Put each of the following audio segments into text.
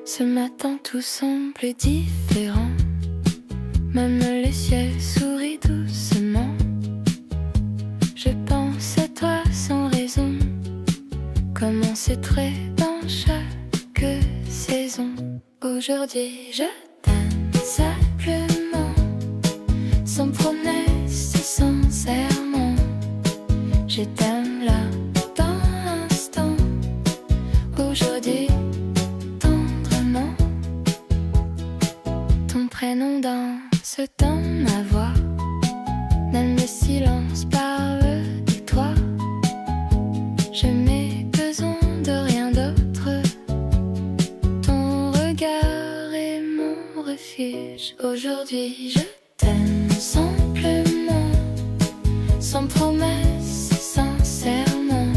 Ce matin tout semble différent, même le ciel sourit doucement. Je pense à toi sans raison, comme on sait très dans chaque saison. Aujourd'hui je t'aime simplement, sans promesse, sans serment. Je t'aime là, dans l'instant, aujourd'hui tendrement. Ton prénom danse dans ma voix, même le silence parle de toi. Je n'ai besoin de rien d'autre, ton regard est mon refuge. Aujourd'hui je t'aime simplement, sans promesse, sans serment.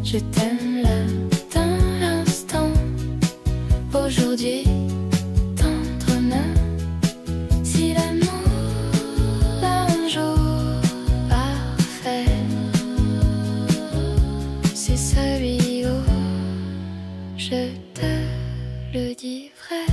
Je t'aime là, dans l'instant, aujourd'hui tendrement. Si l'amour un jour parfait, c'est celui où je te le dis vrai.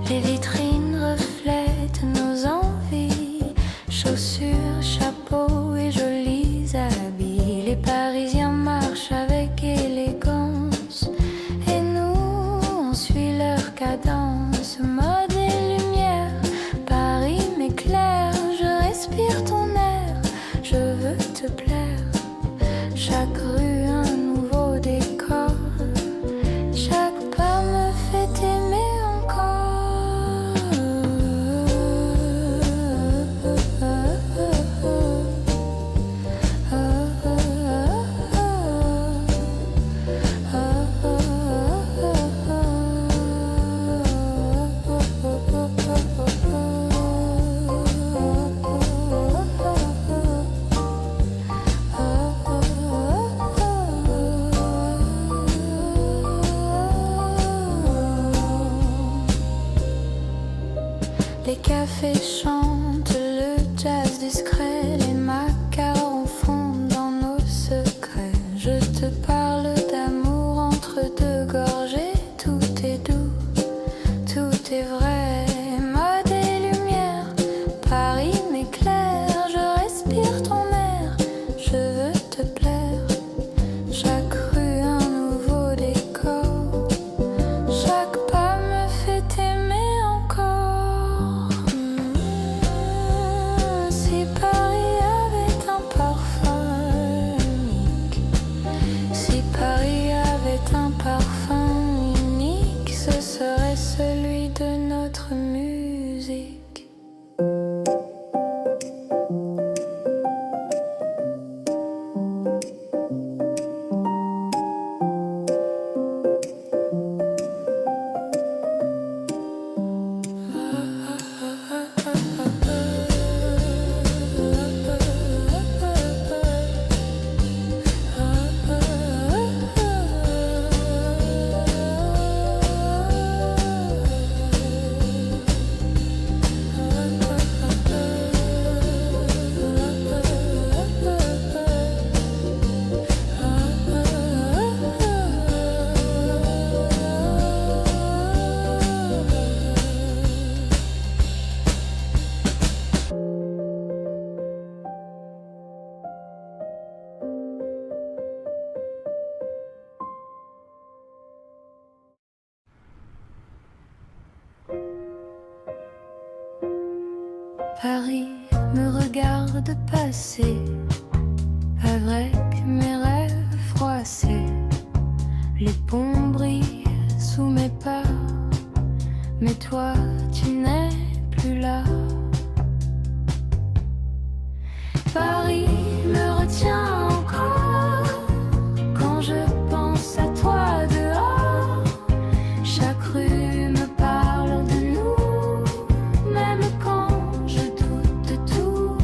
Les vitrines reflètent nos envies, chaussures, chapeaux et jolis habits. Les Parisiens marchent avec élégance et nous, on suit leur cadence. Mode et lumière, Paris m'éclaire. Je respire ton air, je veux te plaire. Chaque rue un nouveau décor, chaque pas me fait aimer encore. Les cafés chantent le jazz discret, les macarons fondent dans nos secrets. Je te parle d'amour entre deux gorgées, tout est doux, tout est vrai. Mode et lumière, Paris m'éclaire. Je respire ton air, je veux te plaire. Chaque rue un nouveau décor, chaque pas me fait aimer encore. Si Paris Paris me regarde passer avec mes rêves froissés. Les ponts brillent sous mes pas, mais toi tu n'es plus là. Paris me retient encore quand je pense à toi dehors. Chaque rue me parle de nous, même quand je doute de tout.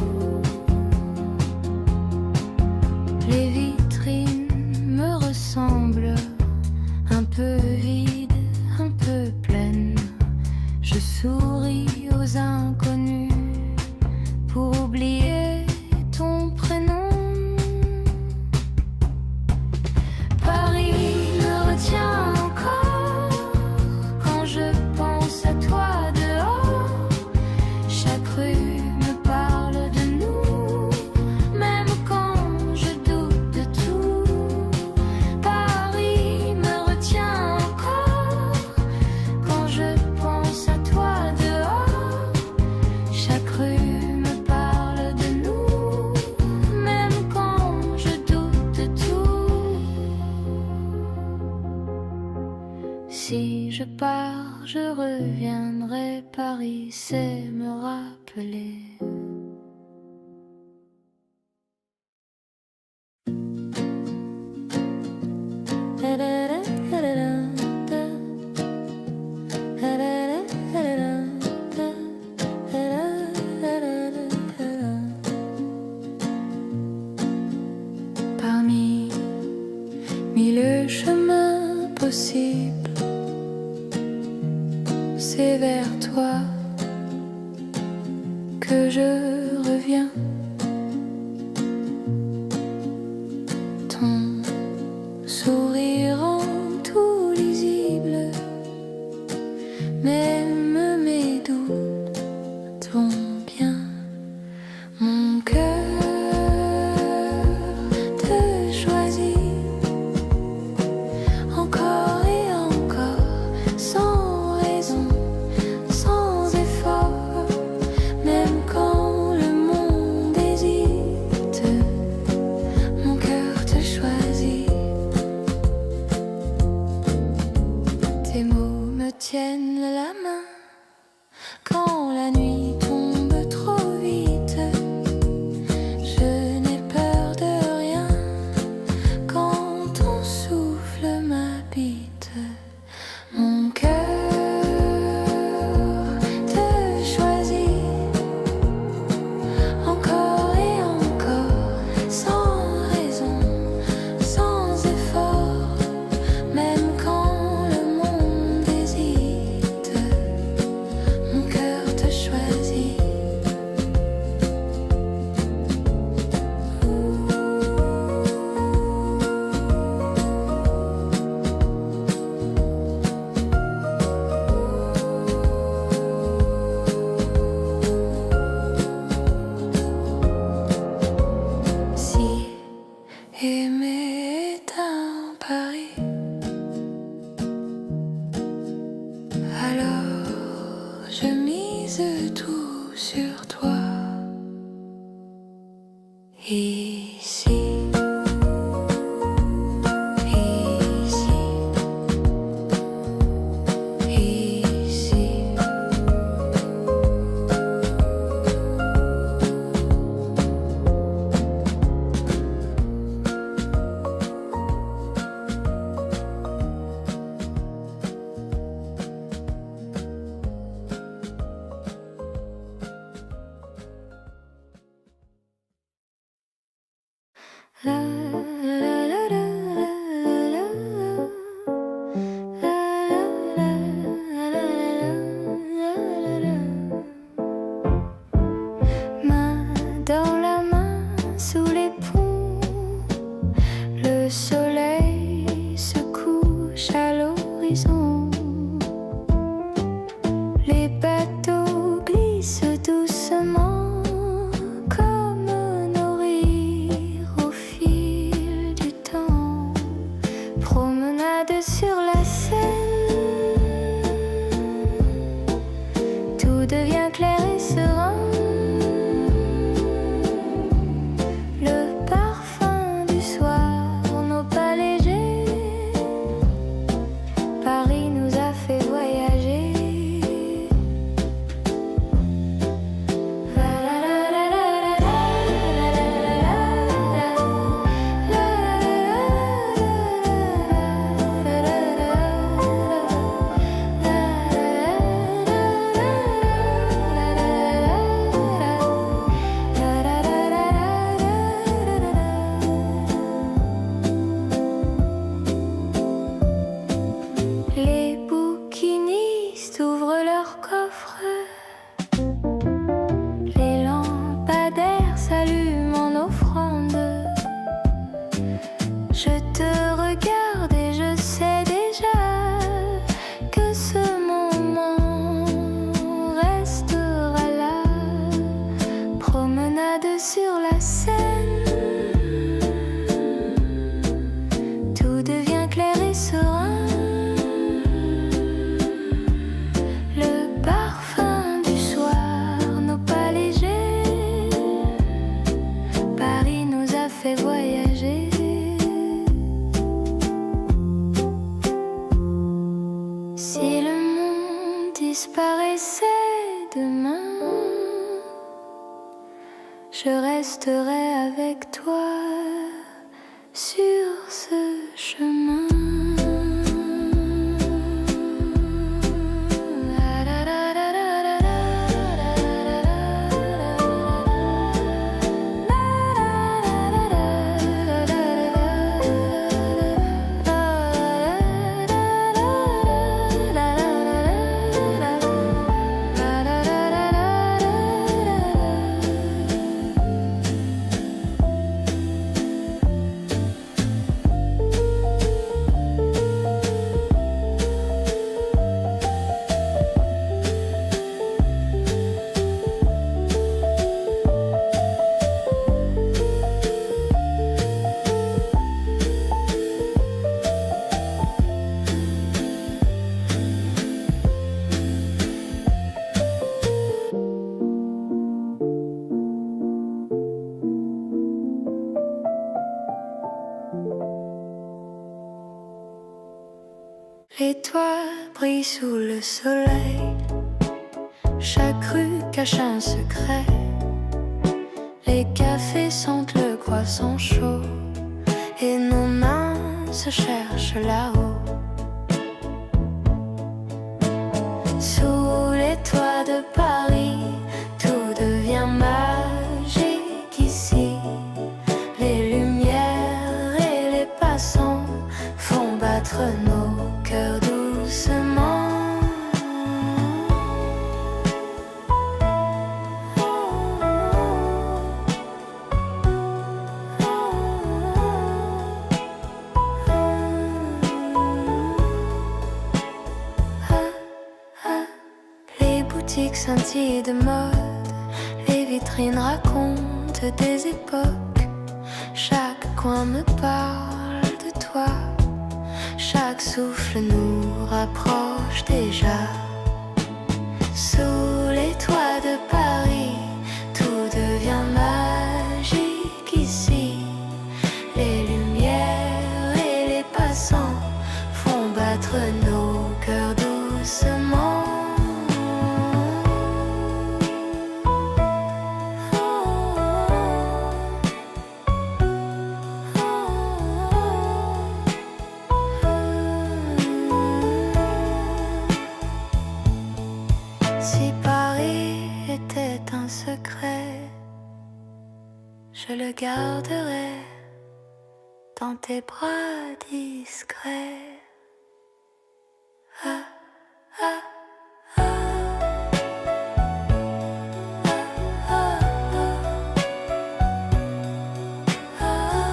Les vitrines me ressemblent, un peu vides, un peu pleines. Je souris aux inconnus pour oublier ton prénom. Paris me retient encore quand je pense à toi dehors. Chaque rue me parle de nous, même quand je doute de tout. Paris me retient encore quand je pense à toi dehors. Chaque rue me parle de nous, même quand je doute de tout. Si je pars, je reviendrai. Paris, c'est me rappeler. Parmi mille chemins possibles, c'est vers toi que je reviens. Ton sourire rend tout lisible, même mes doutes vont bien. Mon cœur te choisit encore et encore, sans raison, sans effort, même quand le monde hésite. Mon cœur te choisit. Tes mots me tiennent la main quand la nuit tombe trop vite. Je n'ai peur de rien quand ton souffle m'habite. Mon cœur te choisit encore et encore, sans raison, sans effort, même quand le monde hésite. Mon cœur te choisit. Si aimer est un pari, alors je mise tout sur toi. Ici, ici, ici. balade sur la Seine. Tout devient clair et serein. Le parfum du soir, nos pas légers. Paris nous a fait voyager. Si le monde disparaissait demain, je resterai avec toi sur ce chemin. Les toits brillent sous le soleil. Chaque rue cache un secret. Les cafés sentent le croissant chaud et nos mains se cherchent là-haut. Sous les toits de Paris, tout devient magique ici. Les lumières et les passants font battre nos cœur doucement. Les boutiques scintillent de mode, les vitrines racontent des époques. Chaque coin me parle de toi. Chaque souffle nous rapproche déjà. Sous les toits de Paris, tout devient magique ici. Les lumières et les passants font battre nos cœurs doucement. Si Paris était un secret, je le garderai dans tes bras discrets. Ah, ah, ah. Ah, ah, ah. Ah, ah.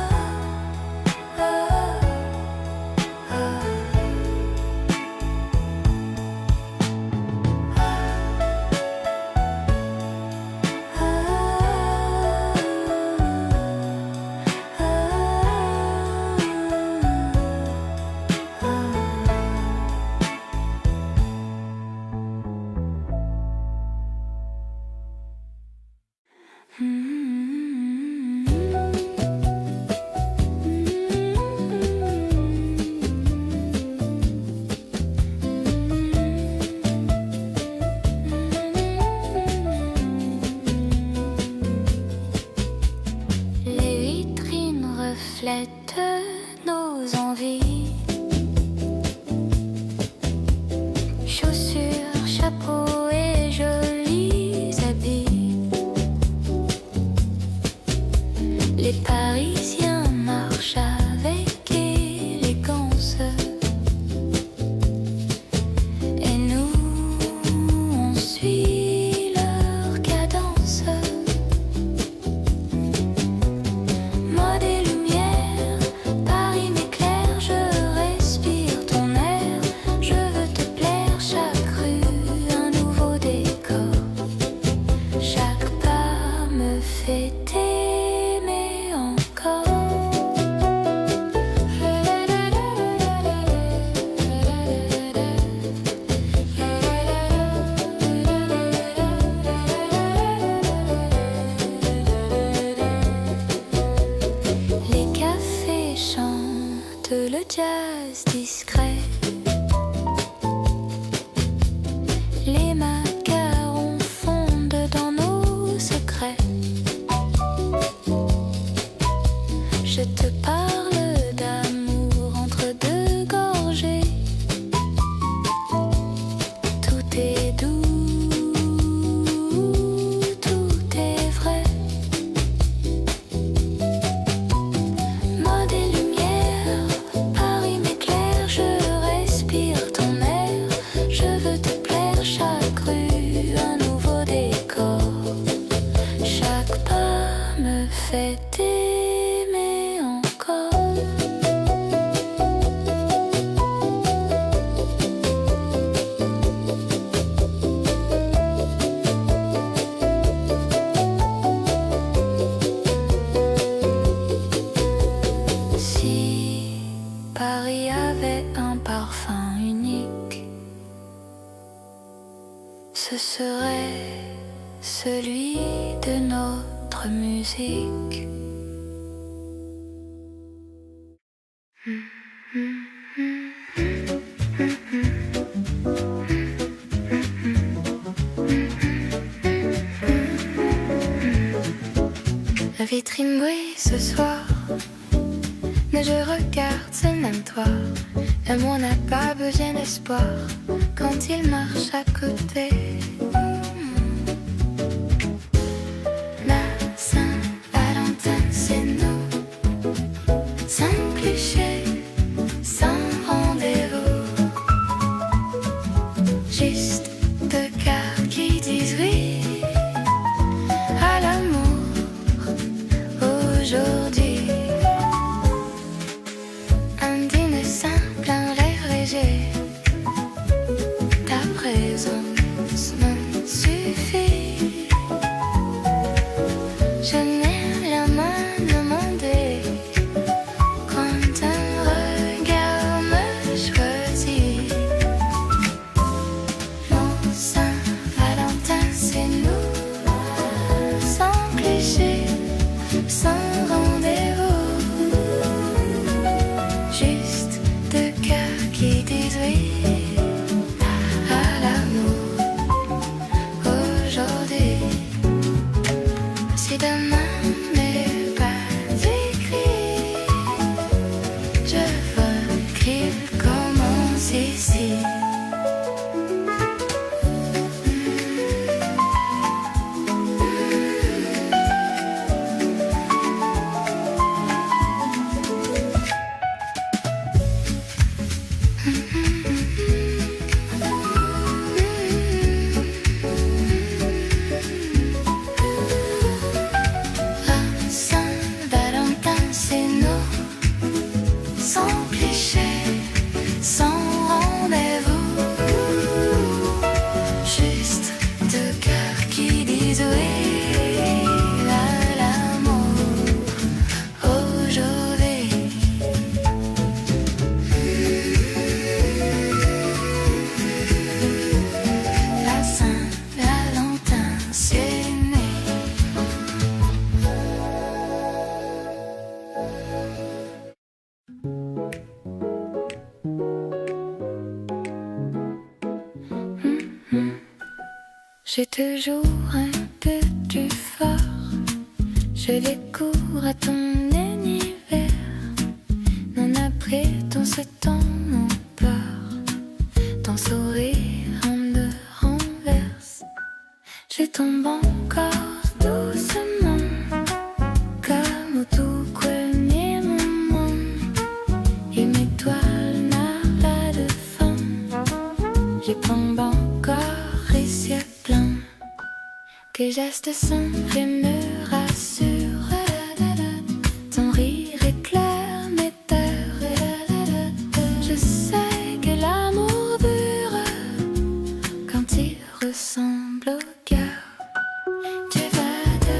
reflète nos envies. Chaussures, chapeaux et jolis habits. Les Parisiens marchent avec élégance. Et nous, on suit leur cadence. Mode et lumière, Paris m'éclaire, je respire ton air. Je veux te plaire, chaque rue, un nouveau décor. Chaque pas me fait t'aimer encore. Les cafés chantent le jazz discret. Les macarons fondent dans nos secrets. Je te parle d'amour entre deux gorgées. Tout est doux, tout est vrai. Mode et lumière, Paris m'éclaire, je respire ton air. Je veux te plaire, chaque rue un nouveau décor. Chaque pas me fait t'aimer encore. Si Paris avait un parfum unique, ce serait celui de notre musique. La vitrine brille ce soir, mais je regarde ce même toit. L'amour n'a pas besoin d'espoir quand il marche à côté. La Saint-Valentin, c'est nous, sans cliché, sans rendez-vous. Juste deux cœurs qui disent oui à l'amour aujourd'hui. Un dîner simple, un rêve léger. Ta présence me suffit. Je n'ai rien à demander quand un regard me choisit. Mon Saint-Valentin, c'est nous, sans cliché, sans rendez-vous. Juste deux cœurs qui disent oui à l'amour aujourd'hui. Si demain n'est pas écrit, je veux qu'il commence ici. La Saint-Valentin, c'est nous, sans cliché, sans rendez-vous. Juste deux cœurs qui disent oui à l'amour aujourd'hui. La Saint-Valentin, c'est né. J'ai toujours un peu du fort. Je les cours à ton univers. Non, après ton ce temps, on part. Ton sourire me renverse. Je tombe encore doucement, comme au tout premier moment. Et mes toiles n'ont pas de fin. Je tombe encore les yeux pleins. Tes gestes simples et me rassurent. Ton rire éclaire mes terres. Je sais que l'amour dure quand il ressemble au cœur. Tu vas de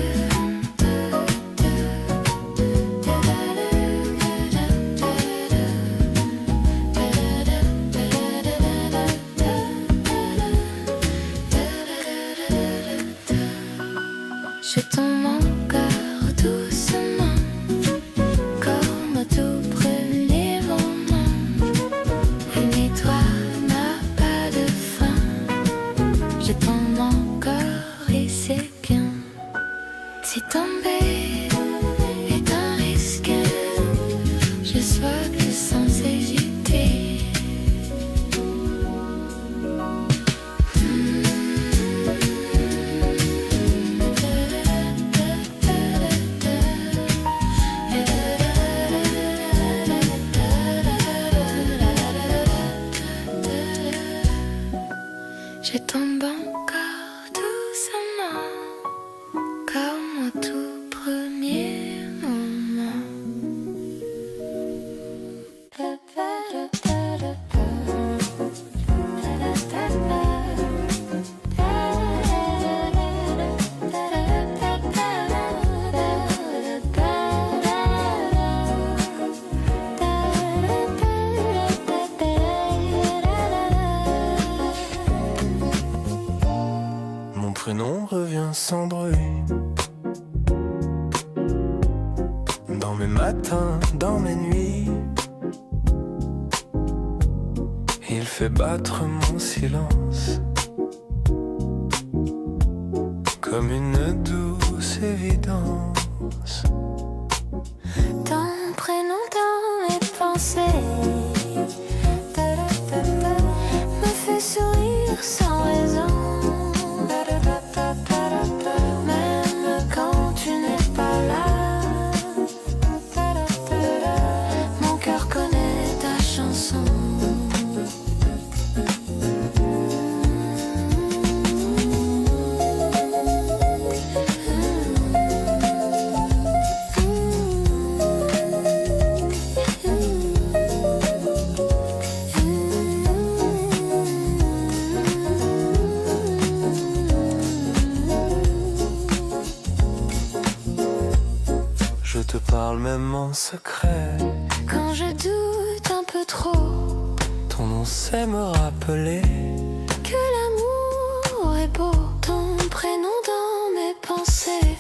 matin dans mes nuits. Il fait battre mon silence comme une douce évidence. Ton prénom dans mes pensées me fait sourire sans raison. Même quand tu n'es pas là, mon cœur connaît ta chanson. Je te parle même en secret. Quand je doute un peu trop Ton nom sait me rappeler que l'amour est beau, ton prénom dans mes pensées